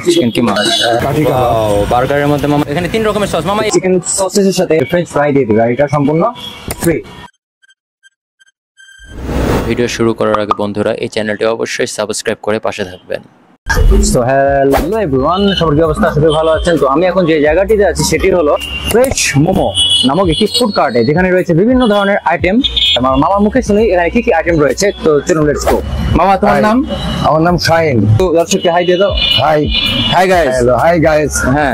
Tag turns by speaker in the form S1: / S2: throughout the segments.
S1: Chicken কিমা বার্গারের মধ্যে মামা এখানে 3 রকমের সস মামা চিকেন সসের সাথে ফ্রেঞ্চ ফ্রাই দিয়ে দিবে, এটা সম্পূর্ণ ফ্রি। ভিডিও শুরু করার আগে বন্ধুরা এই চ্যানেলটি অবশ্যই সাবস্ক্রাইব করে পাশে থাকবেন। সো হ্যালো এভরিওয়ান, সবার কি অবস্থা? সবাই ভালো আছেন? তো আমি এখন যে জায়গাটিতে আছি সেটি হলো ফ্রেশ মোমো নামক একটি ফুড কার্টে, যেখানে রয়েছে বিভিন্ন ধরনের আইটেম। আমার মামার মুখে শুনি এখানে কি কি আইটেম রয়েছে। তো চলুন লেটস গো। মামা তোমার নাম?
S2: আমার নাম শাহিন।
S1: তো দর্শককে হাই দিয়ে দাও।
S2: Hi
S1: hi guys.
S2: Hello hi guys.
S1: হ্যাঁ,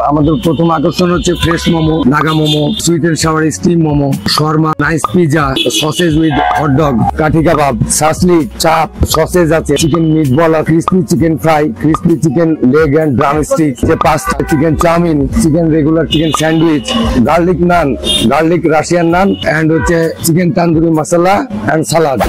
S2: আমাদের প্রথম আকর্ষণ হচ্ছে fresh momo, Naga momo, sweet and sour steam momo, shawarma, nice pizza, sausage with hot dog, kathi kebab, সাসলি, চাপ, সসেজ আছে, chicken meat ball, crispy chicken fry, crispy chicken leg and drumstick, pasta, chicken chowmein, chicken regular, chicken sandwich, garlic naan, garlic Russian naan, and হচ্ছে chicken tandoori masala and salad.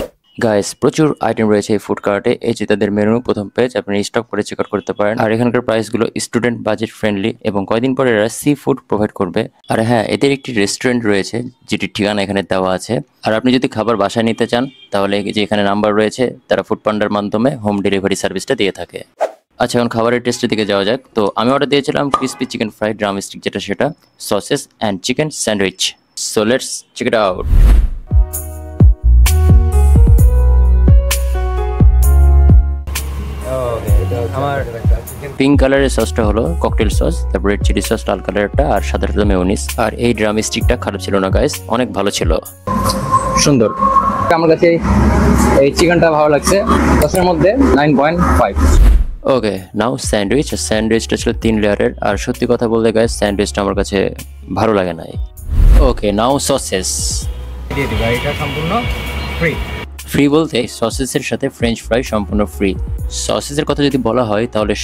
S1: Guys প্রচুর item রয়েছে এই food কার্টে। এই যে তাদের মেনু, প্রথম পেজ, আপনি স্টক করে চেক আউট করতে পারেন। আর এখানকার প্রাইসগুলো স্টুডেন্ট বাজেট ফ্রেন্ডলি এবং কয়দিন পরে এরা সি ফুড প্রোভাইড করবে। আর হ্যাঁ, এদের একটি রেস্টুরেন্ট রয়েছে যেটির ঠিকানা এখানে দেওয়া আছে। আর আপনি যদি খাবার বাসায় নিতে চান তাহলে যে এখানে নাম্বার রয়েছে, তারা ফুড পান্ডার মাধ্যমে হোম ডেলিভারি সার্ভিসটা দিয়ে থাকে। আচ্ছা, এখন খাবারের টেস্টের দিকে যাওয়া যাক। তো আমি অর্ডার দিয়েছিলাম crispy chicken fry, drum stick যেটা সেটা, sausages and chicken sandwich. So let's check it out. আমার পিঙ্ক কালারের সসটা হলো ককটেল সস, তারপর রেড চিলি সস লাল কালারটা, আর সাধারণত মেয়োনিজ। আর এই ড্রাম স্টিকটা খারাপ ছিল না গাইস, অনেক ভালো ছিল, সুন্দর। আমার কাছে এই চিকেনটা ভালো লাগছে, 10 এর মধ্যে 9.5। ওকে, নাও স্যান্ডউইচ। স্যান্ডউইচটা ছিল 3 লেয়ারের, আর সত্যি কথা বলতে গাইস স্যান্ডউইচটা আমার কাছে ভালো লাগে নাই। ওকে, নাও সসেস দিয়ে দিবা, এটা সম্পূর্ণ ফ্রি। ফ্রি বলতে সসেসের সাথে ফ্রেঞ্চ ফ্রাই সম্পূর্ণ ফ্রি। সসেসের কথা যদি বলা হয় তাহলে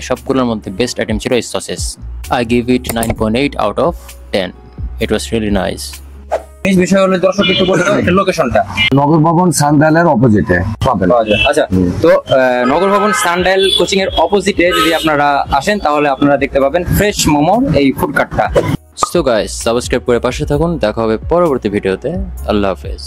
S1: সবগুলোর মধ্যে বেস্ট আইটেম ছিল এই sausages. I give it 9.8 out of 10। It was really nice. এই বিষয় হলো দর্শক একটু বলে দাও এর লোকেশনটা।
S2: নগর ভবন সানডাইলের অপোজিটে পাবেন।
S1: আচ্ছা, তো নগর ভবন সানডাইল কোচিং এর অপোজিটে যদি আপনারা আসেন তাহলে আপনারা দেখতে পাবেন ফ্রেশ মোমোর এই ফুড কার্টটা। সো গাইস, সাবস্ক্রাইব করে পাশে থাকুন। দেখা হবে পরবর্তী ভিডিওতে। আল্লাহ হাফেজ।